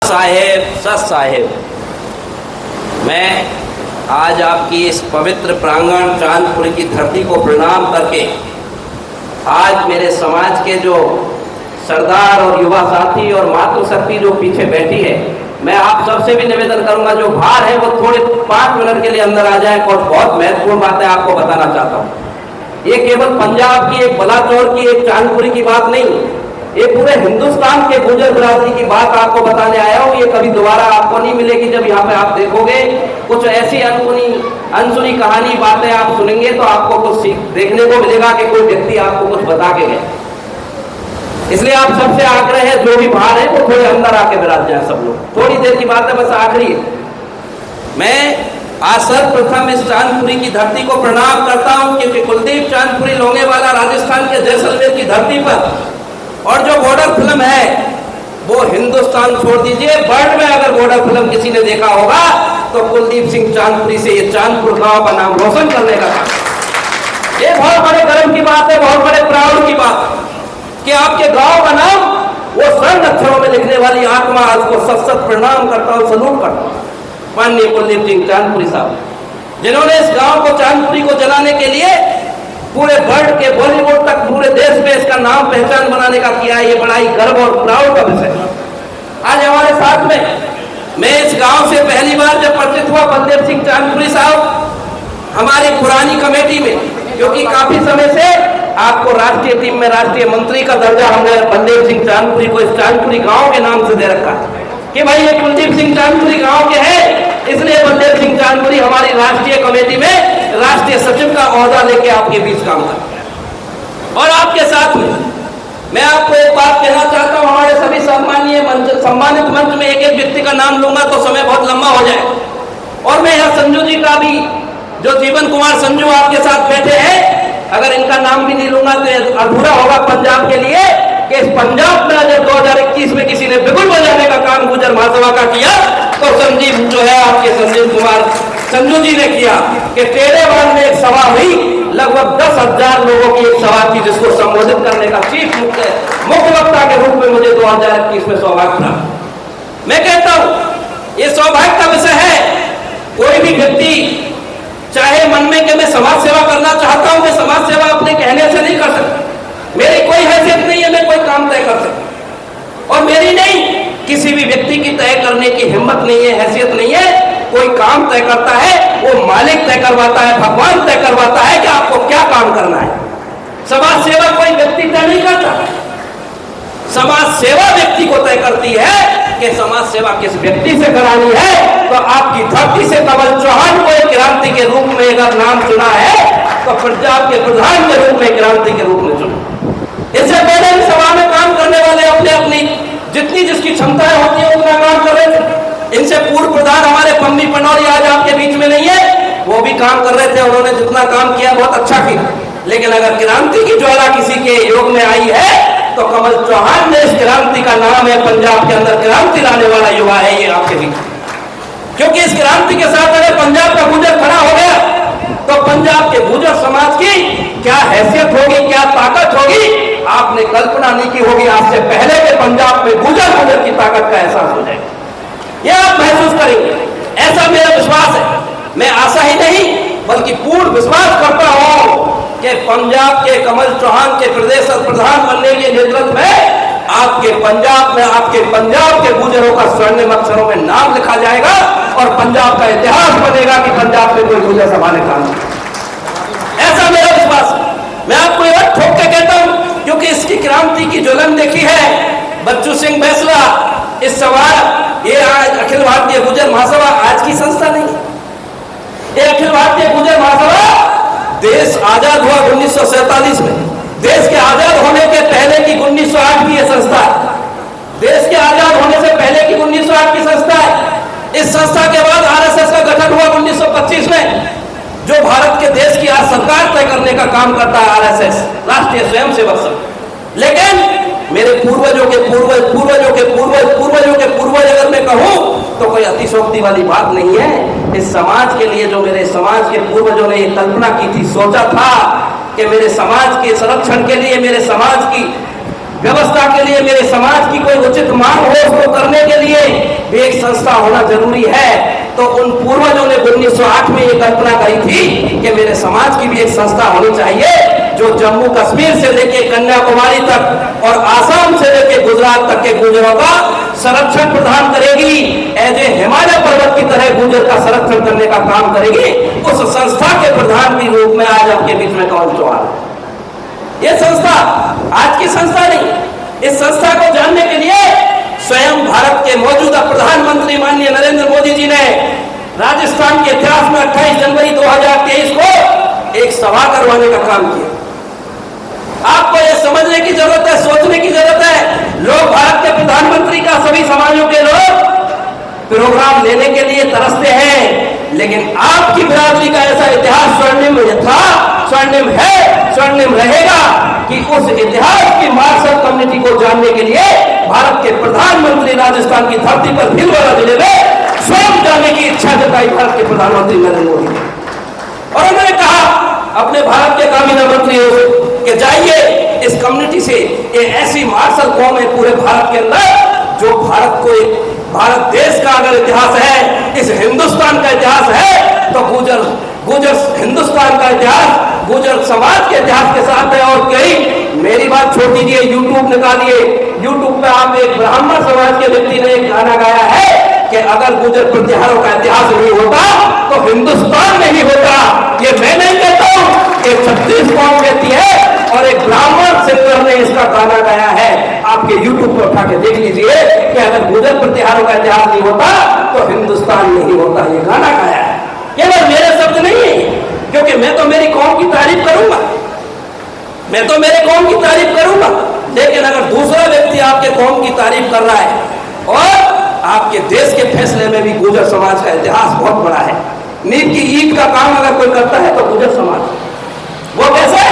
सत साहेब, मैं आज आपकी इस पवित्र प्रांगण चांदपुर की धरती को प्रणाम करके आज मेरे समाज के जो सरदार और युवा साथी और मातृशक्ति जो पीछे बैठी है, मैं आप सबसे भी निवेदन करूंगा, जो बाहर है वो थोड़े 5 मिनट के लिए अंदर आ जाए। और बहुत महत्वपूर्ण बात है आपको बताना चाहता हूँ। ये केवल पंजाब की एक बलाचौर की एक चांदपुरी की बात नहीं, ये पूरे हिंदुस्तान के गुर्जर बिरादरी की बात आपको बताने आया हूँ। ये कभी दोबारा आपको नहीं मिलेगी। जब यहाँ पे आप देखोगे कुछ ऐसी अनसुनी कहानी बातें आप सुनेंगे तो आपको कुछ देखने को मिलेगा कि कोई व्यक्ति आपको कुछ बता के गए। इसलिए आप सबसे आग्रह है, जो भी बाहर है वो थोड़े अंदर आके विराज जाए सब लोग। थोड़ी देर की बात है, बस आखिरी है। मैं आज सर्वप्रथम इस चांदपुरी की धरती को प्रणाम करता हूं, क्योंकि कुलदीप चांदपुरी लोंगेवाला राजस्थान के जैसलमेर की धरती पर और जो बॉर्डर फिल्म है वो हिंदुस्तान छोड़ दीजिए, वर्ल्ड में अगर बॉर्डर फिल्म किसी ने देखा होगा तो कुलदीप सिंह चांदपुरी से ये चांदपुर गांव का नाम रोशन करने का काम। ये बहुत बड़े गर्व की बात है, बहुत बड़े प्राउड की बात कि आपके गांव का नाम वो स्वर्ण अक्षरों में लिखने वाली आत्मा, आज को सत प्रणाम करता हूं, सलूट करता हूं माननीय कुलदीप सिंह चांदपुरी साहब, जिन्होंने इस गांव को चांदपुरी को जलाने के लिए पूरे वर्ल्ड के बॉलीवुड तक पूरे देश में इसका नाम पहचान बनाने का किया है। ये बड़ा ही गर्व और प्राउड का विषय। आज हमारे साथ में मैं इस गांव से पहली बार जब परिचित हुआ बलदेव सिंह चांदपुरी साहब हमारी पुरानी कमेटी में, क्योंकि काफी समय से आपको राष्ट्रीय टीम में राष्ट्रीय मंत्री का दर्जा हमने बलदेव सिंह चांदपुरी को इस चांदपुरी गांव के नाम से दे रखा कि भाई ये कुलदीप सिंह चांदपुरी गांव के हैं, इसलिए बलदेव सिंह चांदपुरी हमारी राष्ट्रीय कमेटी में राष्ट्रीय सचिव का ओहदा लेके आपके बीच काम कर। और आपके साथ में मैं आपको एक बात कहना चाहता हूं, हमारे सभी सम्मानित मंच में एक एक व्यक्ति का नाम लूंगा तो समय बहुत लंबा हो जाए। और मैं यहाँ संजू जी का भी, जो जीवन कुमार संजू आपके साथ बैठे हैं, अगर इनका नाम भी नहीं लूंगा तो अधूरा होगा पंजाब के लिए कि इस पंजाब में जब 2021 में किसी ने बिगुल बजाने का काम गुर्जर महासभा का किया तो संजीव जो है आपके संजीव कुमार संजू जी ने किया कि टेढ़ेवाल में एक सभा हुई, लगभग 10,000 लोगों की एक सभा थी, जिसको संबोधित करने का चीफ मुख्य वक्ता के रूप में मुझे 2021 में सौभाग्य था। मैं कहता हूं ये सौभाग्य का विषय है। कोई भी व्यक्ति चाहे मन में कि मैं समाज सेवा करना चाहता हूं, मैं समाज सेवा अपने कहने से नहीं कर सकता, मेरी कोई हैसियत नहीं है, मैं कोई काम तय कर सकता, और मेरी नहीं किसी भी व्यक्ति की तय करने की हिम्मत नहीं है, हैसियत नहीं है। कोई काम तय करता है वो मालिक तय करवाता है, भगवान तय करवाता है कि आपको क्या काम करना है। समाज सेवा कोई व्यक्ति तय नहीं करता, समाज सेवा व्यक्ति को तय करती है कि समाज सेवा किस व्यक्ति से करानी है। तो आपकी धरती से कमल चौहान को एक क्रांति के रूप में अगर नाम चुना है तो पंजाब के प्रधान के रूप में क्रांति के रूप में चुना। इससे पहले भी सभा में काम करने वाले अपने अपनी जितनी जिसकी क्षमताएं होती है उतना काम कर रहे थे। इनसे पूर्व प्रधान हमारे पम्मी पनौरी आज आपके बीच में नहीं है, वो भी काम कर रहे थे, उन्होंने जितना काम किया बहुत अच्छा किया। लेकिन अगर क्रांति की ज्वाला किसी के योग में आई है तो कमल चौहान ने इस क्रांति का नाम है, पंजाब के अंदर क्रांति लाने वाला युवा है ये आपके बीच। क्योंकि इस क्रांति के साथ अगर पंजाब का गुर्जर खड़ा हो गया तो पंजाब के गुर्जर समाज की क्या हैसियत होगी, क्या ताकत होगी, आपने कल्पना नहीं की होगी। आज से पहले के पंजाब में गुर्जर की ताकत का एहसास हो जाएगा, यह आप महसूस करेंगे, ऐसा मेरा विश्वास है। मैं आशा ही नहीं बल्कि पूर्ण विश्वास करता हूं कि पंजाब के कमल चौहान के प्रदेश प्रधान बनने के नेतृत्व में आपके पंजाब में आपके पंजाब के गुर्जरों का स्वर्णिम अक्षरों में नाम लिखा जाएगा और पंजाब का इतिहास बनेगा कि पंजाब में कोई गुर्जर संभाले काम, ऐसा मेरा विश्वास है। मैं आपको यह ठोक के कहता हूं क्योंकि इसकी क्रांति की ज्वलन देखी है। बच्चू सिंह बैसला इस सवाल ये आज अखिल भारतीय गुर्जर महासभा आज की संस्था नहीं, ये अखिल भारतीय गुर्जर महासभा देश आजाद हुआ 1947 में, देश के आजाद होने के पहले की 1908 की यह संस्था है, देश के आजाद होने से पहले की 1908 की संस्था है। इस संस्था के बाद आरएसएस का गठन हुआ 1925 में, जो भारत के देश की आज सरकार तय करने का काम करता है आरएसएस, राष्ट्रीय स्वयंसेवक संघ। लेकिन मेरे पूर्वजों के पूर्वज पूर्वजों के पूर्वज पूर्वजों के पूर्वज अगर मैं कहूं तो कोई अतिशोक्ति वाली बात नहीं है। इस समाज के लिए जो मेरे समाज के पूर्वजों ने ये कल्पना की थी, सोचा था कि मेरे समाज के संरक्षण के लिए, मेरे समाज की व्यवस्था के लिए, मेरे समाज की कोई उचित मांग हो उसको करने के लिए संस्था होना जरूरी है, तो उन पूर्वजों ने 1908 में ये कल्पना करी थी कि मेरे समाज की भी एक संस्था होनी चाहिए जो जम्मू कश्मीर से लेके कन्याकुमारी तक और आसाम से लेके गुजरात तक के गुर्जरों का संरक्षण प्रदान करेगी। ऐसे हिमालय पर्वत की तरह गुर्जर का संरक्षण करने का काम करेगी। उस संस्था के प्रधान के रूप में आज आपके बीच में कंवर चौहान है। ये संस्था आज की संस्था नहीं। इस संस्था को जानने के लिए स्वयं भारत के मौजूदा प्रधानमंत्री माननीय नरेंद्र मोदी जी ने राजस्थान के इतिहास में 28 जनवरी 2023 को एक सभा करवाने का काम किया। आपको यह समझने की जरूरत है, सोचने की जरूरत है। लोग भारत के प्रधानमंत्री का, सभी समाजों के लोग प्रोग्राम लेने के लिए तरसते हैं, लेकिन आपकी बिरादरी का ऐसा इतिहास स्वर्णिम था, स्वर्णिम है, स्वर्णिम रहेगा कि उस इतिहास की मार्शल कम्युनिटी को जानने के लिए भारत के प्रधानमंत्री राजस्थान की धरती पर भीलवाड़ा जिले में स्वयं जाने की इच्छा जताई भारत के प्रधानमंत्री नरेंद्र मोदी ने। और उन्होंने कहा अपने भारत के काबीना मंत्रियों से कि जाइए इस कम्युनिटी से, ये ऐसी मार्शल कौम है पूरे भारत के अंदर जो भारत को एक भारत देश का अगर इतिहास है, इस हिंदुस्तान का इतिहास है, तो गुजर हिंदुस्तान का इतिहास गुजर समाज के इतिहास के साथ है। और कहीं मेरी बात छोड़ दीजिए, यूट्यूब निकालिए, यूट्यूब पे आप एक ब्राह्मण समाज के व्यक्ति ने एक गाना गाया है कि अगर गुजर प्रतिहारों का इतिहास नहीं होता तो हिंदुस्तान नहीं होता। ये मैं नहीं कहता हूं, एक छत्तीस कौम कहती है और एक ब्राह्मण सिंगर ने इसका गाना गाया है। आपके यूट्यूब पर उठा के देख लीजिए कि अगर गुजर प्रतिहारों का इतिहास नहीं होता तो हिंदुस्तान नहीं होता। ये गाना गाया है, केवल मेरे शब्द नहीं है, क्योंकि मैं तो मेरी कौम की तारीफ करूंगा, मैं तो मेरे कौम की तारीफ करूंगा, लेकिन अगर दूसरा व्यक्ति आपके कौम की तारीफ कर रहा है और आपके देश के फैसले में भी गुजर समाज का इतिहास बहुत बड़ा है। नींद की ईद का काम अगर कोई करता है तो गुजर समाज, वो कैसे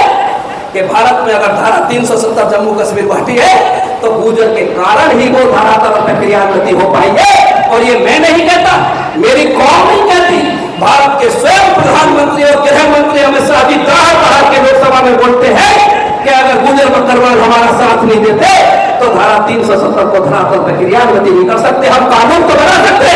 कि भारत में अगर धारा 370 जम्मू कश्मीर बांटी है तो गुजर के कारण ही वो धारा तरफ क्रियान्वित हो पाई है। और ये मैं नहीं कहता, मेरी कौम नहीं कहती, भारत के स्वयं प्रधानमंत्री और गृह मंत्री अमित शाह जी बाहर के लोकसभा में बोलते हैं कि अगर गुजर बकरवाल हमारा साथ नहीं देते तो धारा 370 को धरातल पर क्रियान्वित नहीं कर सकते। हम कानून तो बना सकते,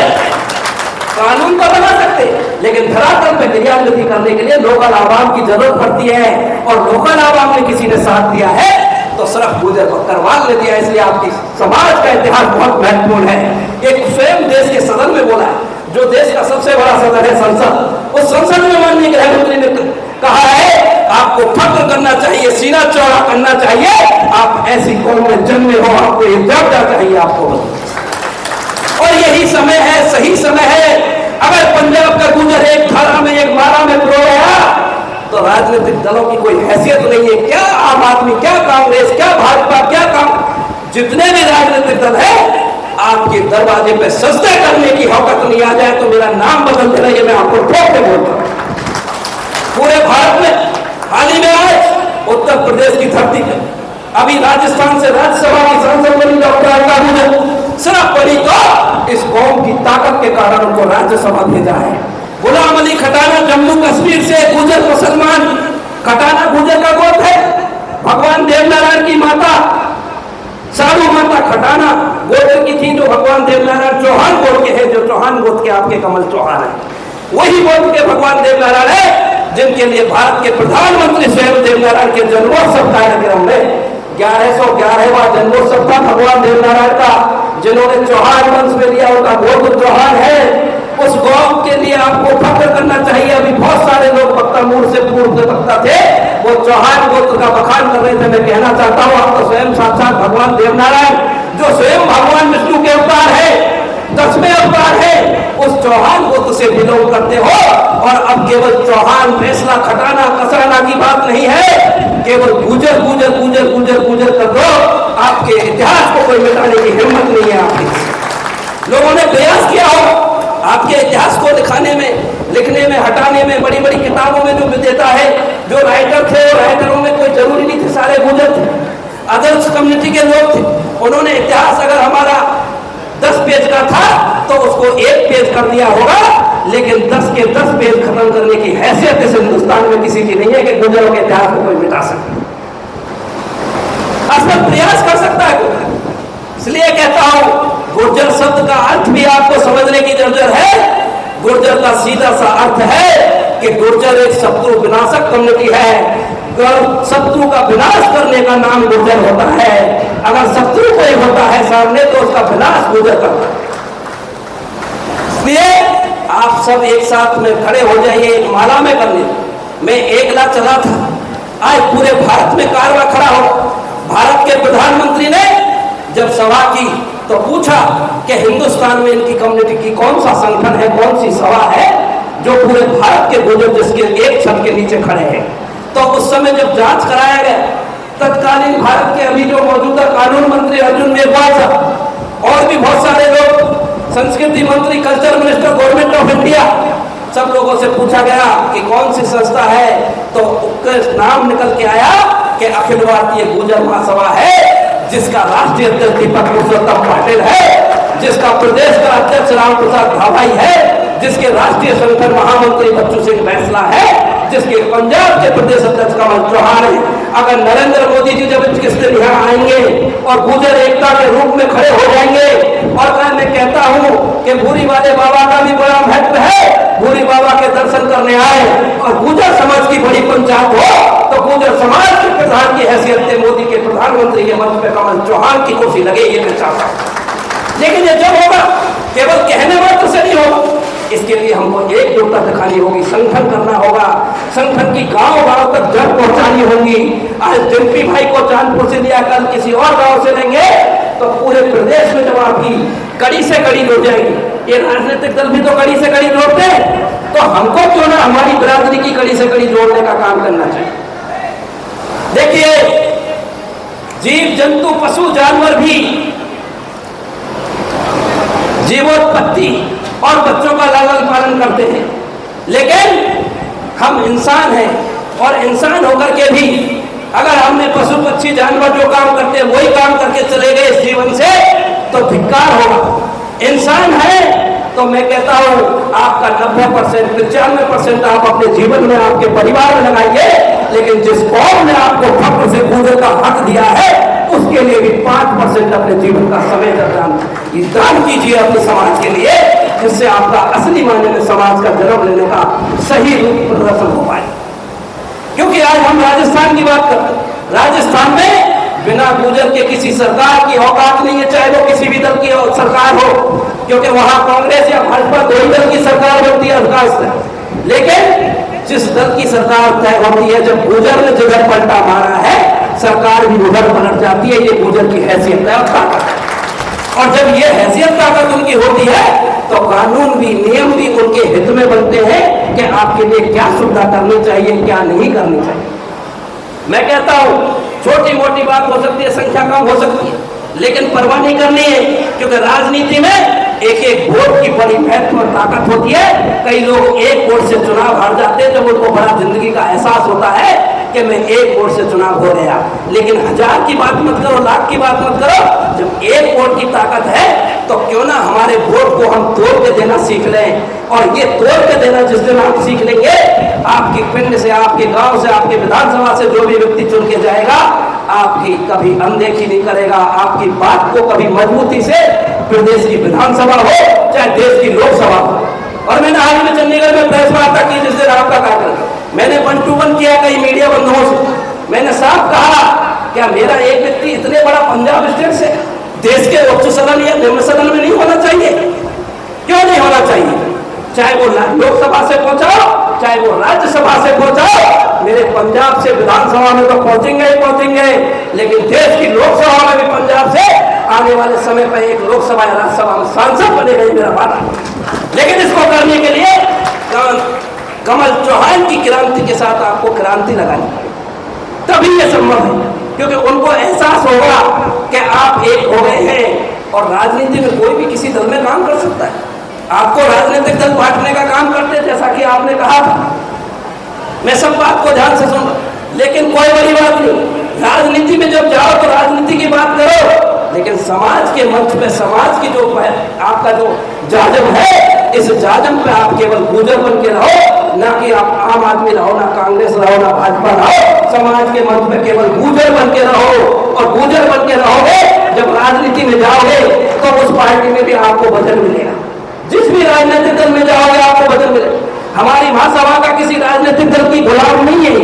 कानून तो बना सकते, लेकिन धरातल पर क्रियान्वित करने के लिए लोकल आवाम की जरूरत पड़ती है। और लोकल आवाम में किसी ने साथ दिया है तो सिर्फ गुजर बकरवाल ने दिया। इसलिए आपकी समाज का इतिहास बहुत महत्वपूर्ण है। एक स्वयं देश के सदन में बोला है, जो देश का सबसे बड़ा सदन है संसद, उस संसद में माननीय गृह मंत्री ने कहा है आपको फख्र करना चाहिए, सीना चौड़ा करना चाहिए, आप ऐसी कौम में जन्मे हो, आपको ये दर्जा चाहिए आपको। और यही समय है, सही समय है। अगर पंजाब का गुजर एक धारा में, एक माला में प्रो गया तो राजनीतिक दलों की कोई हैसियत नहीं है। क्या आम आदमी, क्या कांग्रेस, क्या भाजपा, क्या जितने भी राजनीतिक दल है, आपके दरवाजे पे सजदे करने की औकात नहीं आ जाए तो मेरा नाम बदल देना, ये मैं आपको ठोक के बोलता हूं। पूरे भारत में हाल ही में आज उत्तर प्रदेश की धरती पे अभी राजस्थान से राज्यसभा की सांसद बनी डॉक्टर अलका गुजर, सिर्फ बनी तो इस कौम की ताकत के कारण उनको राज्यसभा भेजा है। गुलाम अली खटाना जम्मू कश्मीर से गुजर मुसलमान, खटाना गुजर का गोत्र है। भगवान देवनारायण की माता साधु माता खटाना गोत्र की थी, जो भगवान देवनारायण चौहान गोत्र के हैं, जो चौहान गोत्र के आपके कमल चौहान है। वही गोत्र के भगवान देवनारायण है जिनके लिए भारत के प्रधानमंत्री स्वयं देवनारायण के जन्मोत्सव कार्यक्रम में 1111वां जन्मोत्सव था भगवान देवनारायण का, जिन्होंने चौहान वंश में लिया, उनका गोत्र चौहान है। उस गौम के लिए आपको फख्र करना चाहिए। अभी बहुत सारे लोग वक्ता मूल से पूर्व के वक्ता थे, वो चौहान गोत्र का बखान कर रहे थे। मैं कहना चाहता हूँ आप तो स्वयं साक्षात भगवान देवनारायण, जो स्वयं भगवान विष्णु के अवतार है, 10वें अवतार है, उस चौहान गोत्र से बिलोंग करते हो। और अब केवल चौहान, फैसला, खटाना, कसराना की बात नहीं है, केवल गुजर गुजर गुजर गुजर गुजर कर दो, आपके इतिहास को कोई मिटाने की हिम्मत नहीं है। आपके लोगों ने प्रयास किया हो आपके इतिहास को दिखाने में, लिखने में, हटाने में, बड़ी बड़ी किताबों में जो विजेता है, जो राइटर थे, और राइटरों में कोई जरूरी नहीं थे, सारे गुजर थे, अदर्स कम्युनिटी के लोग थे। उन्होंने इतिहास अगर हमारा 10 पेज का था तो उसको 1 पेज कर दिया होगा, लेकिन 10 के 10 पेज खत्म करने की हैसियत इस हिंदुस्तान में किसी की नहीं है कि गुजरों के इतिहास को कोई मिटा सके। असल प्रयास कर सकता है कोई। इसलिए कहता हूं गुर्जर शब्द का अर्थ भी आपको समझ का सीधा सा अर्थ है कि गुर्जर एक शत्रु विनाशक कम्युनिटी है। शत्रु का विनाश करने का नाम गुर्जर होता है। अगर शत्रु कोई होता है सामने तो उसका विनाश गुर्जर करता है। इसलिए आप सब एक साथ में खड़े हो जाइए एक माला में करने। मैं एकला चला था, आज पूरे भारत में कारवा खड़ा हो। भारत के प्रधानमंत्री ने जब सभा की तो पूछा कि हिंदुस्तान में इनकी कम्युनिटी की कौन सा संगठन है, कौन सी सभा है जो पूरे भारत के बुजुर्ग जिसके एक छत के नीचे खड़े हैं। तो उस समय जब जांच कराया गया, तत्कालीन भारत के अभी जो मौजूदा कानून मंत्री अर्जुन मेघवाल साहब और भी बहुत सारे लोग, संस्कृति मंत्री, culture minister, government of India, सब लोगों से पूछा गया कि कौन सी संस्था है, तो उसका नाम निकल के आया कि अखिल भारतीय गुर्जर महासभा है, जिसका राष्ट्रीय अध्यक्ष दीपक पुरुषोत्तम पाटिल है, जिसका प्रदेश का अध्यक्ष राम प्रसाद भाभाई है, जिसके राष्ट्रीय संगठन महामंत्री बच्चू सिंह बैंसला है, जिसके पंजाब के प्रदेश अध्यक्ष कमल चौहान है। अगर नरेंद्र मोदी जी जब किस दिन यहाँ आएंगे और गुर्जर एकता के रूप में खड़े हो जाएंगे, और मैं कहता हूँ कि भूरी वाले बाबा का भी बड़ा महत्व है, भूरी बाबा के दर्शन करने आए और गुर्जर समाज की बड़ी पंचायत हो तो गुर्जर समाज के प्रधान की हैसियत से मोदी के प्रधानमंत्री के मंच पे कमल चौहान की कुर्सी लगे, ये मैं चाहता हूँ। लेकिन ये जब होगा केवल कहने मात्र से नहीं होगा, इसके लिए हमको एकजुटता दिखानी होगी, संगठन करना होगा, संगठन की गांव-गांव तक जड़ पहुंचानी होगी। आज डिम्पी भाई को चांदपुर से लिया, कल किसी और गांव से लेंगे तो पूरे प्रदेश में जब आपकी कड़ी से कड़ी जुड़ जाएगी। ये राजनीतिक दल भी तो कड़ी से कड़ी जोड़ते हैं, तो हमको क्यों ना हमारी बिरादरी की कड़ी से कड़ी जोड़ने का काम करना चाहिए। देखिए, जीव जंतु पशु जानवर भी जीवोत्पत्ति और बच्चों का लालन पालन करते हैं, लेकिन हम इंसान हैं और इंसान होकर के भी अगर हमने पशु पक्षी जानवर जो काम करते हैं वही काम करके चले गए इस जीवन से तो धिक्कार होगा। इंसान है तो मैं कहता हूं आपका 90%, 95% आप अपने जीवन में आपके परिवार में लगाइए, लेकिन जिस कौम ने आपको फक्र से गुर्जर का हक दिया है उसके लिए भी 5% अपने जीवन का समय दान कीजिए अपने समाज के लिए, जिससे आपका असली मायने में समाज का जन्म लेने का सही रूप प्रदर्शन हो पाए। क्योंकि आज हम राजस्थान की बात करते हैं, राजस्थान में बिना गुर्जर के किसी सरकार की औकात नहीं है, चाहे वो किसी भी दल की सरकार हो, क्योंकि वहां कांग्रेस या भाजपा दो ही दल की सरकार बनती है अधिकांश से। लेकिन जिस दल की सरकार तय होती है, जब गुर्जर ने जिधर पलटा मारा है सरकार भी उधर पलट जाती है। ये गुर्जर की हैसियत है और ताकत है, और जब ये हैसियत ताकत उनकी होती है तो कानून भी नियम भी उनके हित में बनते हैं कि आपके लिए क्या सुविधा करनी चाहिए, क्या नहीं करनी चाहिए। मैं कहता हूं छोटी मोटी बात हो सकती है, संख्या कम हो सकती है, लेकिन परवाह नहीं करनी है, क्योंकि राजनीति में एक एक वोट की बड़ी महत्व और ताकत होती है। कई लोग एक वोट से चुनाव हार जाते हैं जब उनको बड़ा जिंदगी का एहसास होता है कि मैं एक वोट से चुनाव हो गया, लेकिन 1000 की बात मत करो, लाख की बात मत करो। जब एक वोट की ताकत है तो क्यों ना हमारे वोट को हम तोड़ के देना सीख लें, और ये तोड़ के देना जिस दिन आप सीख लेंगे, आपके पिंड से, आपके गांव से, आपके विधानसभा से जो भी व्यक्ति चुन के जाएगा आपकी कभी अनदेखी नहीं करेगा, आपकी बात को कभी मजबूती से, प्रदेश की विधानसभा हो चाहे देश की लोकसभा हो। और मैंने हाल में चंडीगढ़ में प्रेस वार्ता की जिस दिन आपका कार्यक्रम मैंने 1 to 1 किया कई मीडिया बंधुओं से। मैंने साफ कहा क्या मेरा एक व्यक्ति इतने बड़ा पंजाब स्टेट से देश के उच्च सदन या निम्न सदन में नहीं होना चाहिए? क्यों नहीं होना चाहिए? चाहे वो लोकसभा से पहुंचाओ चाहे वो राज्यसभा से पहुंचाओ, मेरे पंजाब से विधानसभा में तो पहुंचेंगे ही पहुंचेंगे, लेकिन देश की लोकसभा में भी पंजाब से आने वाले समय पर एक लोकसभा या राज्यसभा में सांसद बनेगा, मेरा वादा। लेकिन इसको करने के लिए कमल चौहान की क्रांति के साथ आपको क्रांति लगानी पड़ेगी, तभी ये संभव है, क्योंकि उनको एहसास होगा कि आप एक हो गए हैं। और राजनीति में कोई भी किसी दल में काम कर सकता है। आपको राजनीतिक दल बांटने का काम करते हैं, जैसा कि आपने कहा था, मैं सब बात को ध्यान से सुन, लेकिन कोई बड़ी बात नहीं। राजनीति में जब जाओ तो राजनीति की बात करो, लेकिन समाज के मंच पे समाज की जो आपका जो जाजम है, इस जाजम पे आप केवल गुर्जर बन के रहो, ना कि आप आम आदमी रहो, ना कांग्रेस रहो, ना भाजपा रहो। समाज के मंच पे केवल गुर्जर बन के रहो, और गुर्जर बन के रहोगे जब राजनीति में जाओगे तो उस पार्टी में भी आपको वजन मिलेगा। जिस भी राजनीतिक दल में जाओगे आपको बदल मिले। हमारी महासभा का किसी राजनीतिक दल की गुलाम नहीं है।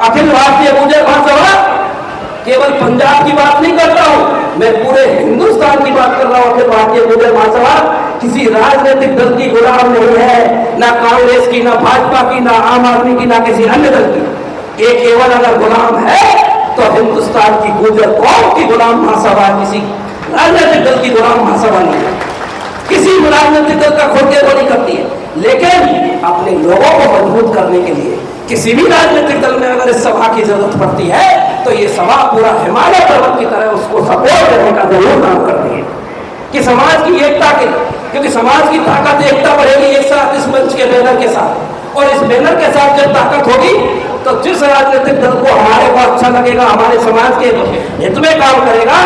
अखिल भारतीय गुर्जर महासभा केवल पंजाब की बात नहीं करता हूं, मैं पूरे हिंदुस्तान की बात कर रहा हूं। अखिल भारतीय गुर्जर महासभा किसी राजनीतिक दल की गुलाम नहीं है, ना कांग्रेस की, ना भाजपा की, ना आम आदमी की, ना किसी अन्य दल की। ये केवल अगर गुलाम है तो हिंदुस्तान की गुर्जर कौम की गुलाम महासभा, किसी राजनीतिक दल की गुलाम महासभा नहीं है। किसी राजनीतिक दल का खुद के वो नहीं करती है, लेकिन अपने लोगों को मजबूत करने के लिए किसी भी राजनीतिक दल में अगर इस सभा की जरूरत पड़ती है तो ये सभा पूरा हिमालय पर्वत की तरह उसको सपोर्ट करने का जरूर काम करती है कि समाज की एकता के, क्योंकि समाज की ताकत एकता बढ़ेगी एक साथ इस मंच के बैनर के साथ। और इस बैनर के साथ जब ताकत होगी तो जिस राजनीतिक दल को हमारे को अच्छा लगेगा, हमारे समाज के हित में काम करेगा,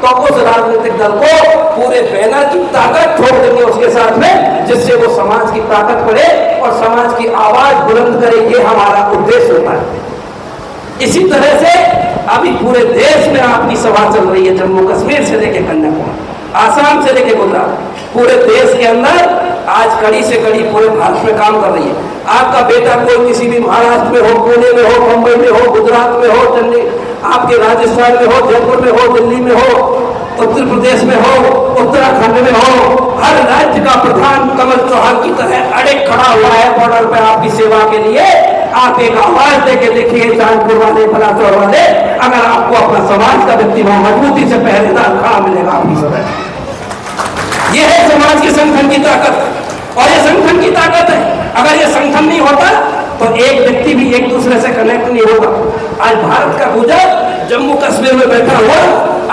तो उस राजनीतिक दल को पूरे बैनर की ताकत छोड़ देंगे उसके साथ में, जिससे वो समाज की ताकत बढ़े और समाज की आवाज बुलंद करे। ये हमारा उद्देश्य होता है। इसी तरह से अभी पूरे देश में आपकी सभा चल रही है, जम्मू कश्मीर से लेकर कन्याकुमारी, आसाम से लेकर गुजरात, पूरे देश के अंदर आज कड़ी से कड़ी पूरे भारत में काम कर रही है। आपका बेटा कोई किसी भी महाराष्ट्र में हो, पुणे में हो, मुंबई में हो, गुजरात में हो, चंडी आपके राजस्थान में हो, जयपुर में हो, दिल्ली में हो, उत्तर प्रदेश में हो, उत्तराखंड में हो, हर राज्य का प्रधान कमल चौहान की तरह अड़े खड़ा हुआ है बॉर्डर पे आपकी सेवा के लिए। आप एक आवाज देके देखिए, चांदपुर वाले, बलाचौर वाले, अगर आपको अपना समाज का व्यक्ति वहां मजबूती से पहरेदार खड़ा मिलेगा आपकी समय। यह है समाज के संगठन की ताकत, और ये संगठन की ताकत है। अगर ये संगठन नहीं होता तो एक व्यक्ति भी एक दूसरे से कनेक्ट नहीं होगा। आज भारत का गुर्जर जम्मू कश्मीर में बैठा हुआ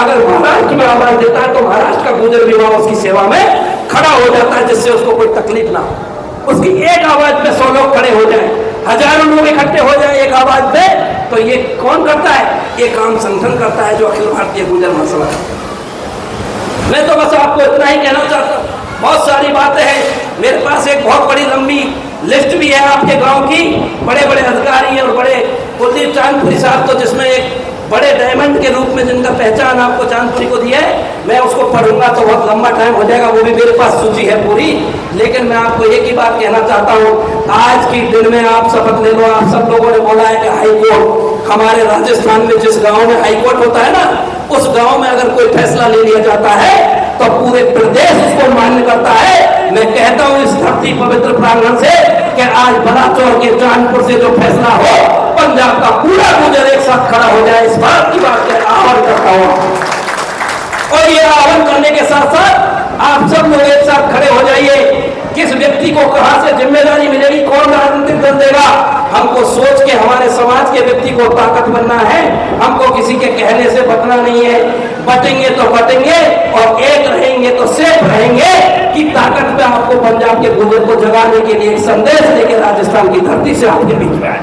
अगर महाराष्ट्र में आवाज देता है तो महाराष्ट्र का गुर्जर भी वहां उसकी सेवा में खड़ा हो जाता है, जिससे उसको कोई तकलीफ ना हो। उसकी एक आवाज पे 100 लोग खड़े हो जाए, हजारों लोग इकट्ठे हो जाए एक आवाज पे, तो ये कौन करता है? ये काम संगठन करता है, जो अखिल भारतीय गुर्जर महासभा है। मैं तो बस आपको इतना ही कहना चाहता हूँ। बहुत सारी बातें हैं, मेरे पास एक बहुत बड़ी लंबी लिस्ट भी है आपके गांव की, बड़े बड़े अधिकारी और बड़े कुलदीप चांदपुरी साहब, तो जिसमें एक बड़े डायमंड के रूप में जिनका पहचान आपको चांदपुरी को दिया है, मैं उसको पढ़ूंगा तो बहुत लंबा टाइम हो जाएगा, वो भी मेरे पास सूची है पूरी। लेकिन मैं आपको एक ही बात कहना चाहता हूँ, आज की दिन में आप शपथ ले लो। आप सब लोगों ने बोला है कि हाईकोर्ट, हमारे राजस्थान में जिस गाँव में हाईकोर्ट होता है ना, उस गाँव में अगर कोई फैसला ले लिया जाता है तो पूरे प्रदेश उसको मान्य करता है। मैं कहता हूँ इस धरती पवित्र प्रांगण से कि आज बलाचौर के चांदपुर से जो फैसला हो, पंजाब का पूरा गुर्जर एक साथ खड़ा हो जाए, इस बात की बात का आह्वान करता हूँ। और ये आह्वान करने के साथ साथ आप सब लोग एक साथ खड़े हो जाइए। किस व्यक्ति को कहां से जिम्मेदारी मिलेगी, कौन राजनीतिक दल देगा, हमको सोच के हमारे समाज के व्यक्ति को ताकत बनना है। हमको किसी के कहने से बटना नहीं है। बटेंगे तो बटेंगे और एक रहेंगे तो सेफ रहेंगे कि ताकत पे आपको पंजाब के गुर्जर को जगाने के लिए एक संदेश लेके राजस्थान की धरती से आपके बीच में आए।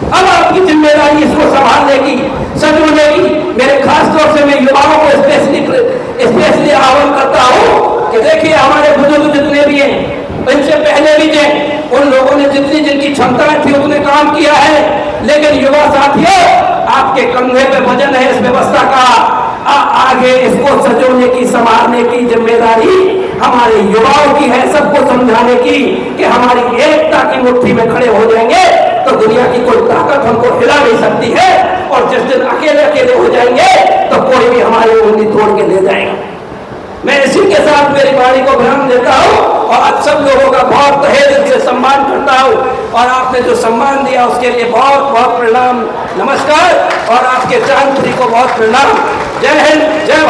अब आपकी जिम्मेदारी इसको संभालने की, संजोने की। मेरे खास तौर से मैं युवाओं को स्पेशली आह्वान करता हूँ कि देखिए, हमारे बुजुर्ग जितने भी हैं, इनसे पहले भी थे, उन लोगों ने जितनी जिनकी क्षमताएं थी उतने काम किया है। लेकिन युवा साथियों, आपके कंधे पे वजन है इस व्यवस्था का। आगे इसको सजोने की, संभालने की जिम्मेदारी हमारे युवाओं की है। सबको समझाने की कि हमारी एकता की मुट्ठी में खड़े हो जाएंगे तो दुनिया की कोई ताकत हमको हिला नहीं सकती है। और जिस दिन अकेले अकेले हो जाएंगे तो कोई भी हमारी उंगली तोड़ के ले जाएगा। मैं इसी के साथ मेरी वाणी को विराम देता हूँ और आप सब लोगों का बहुत तहे दिल से सम्मान करता हूँ। और आपने जो सम्मान दिया उसके लिए बहुत बहुत प्रणाम, नमस्कार। और आपके चांदपुरी को बहुत प्रणाम। जय हिंद, जय भारत।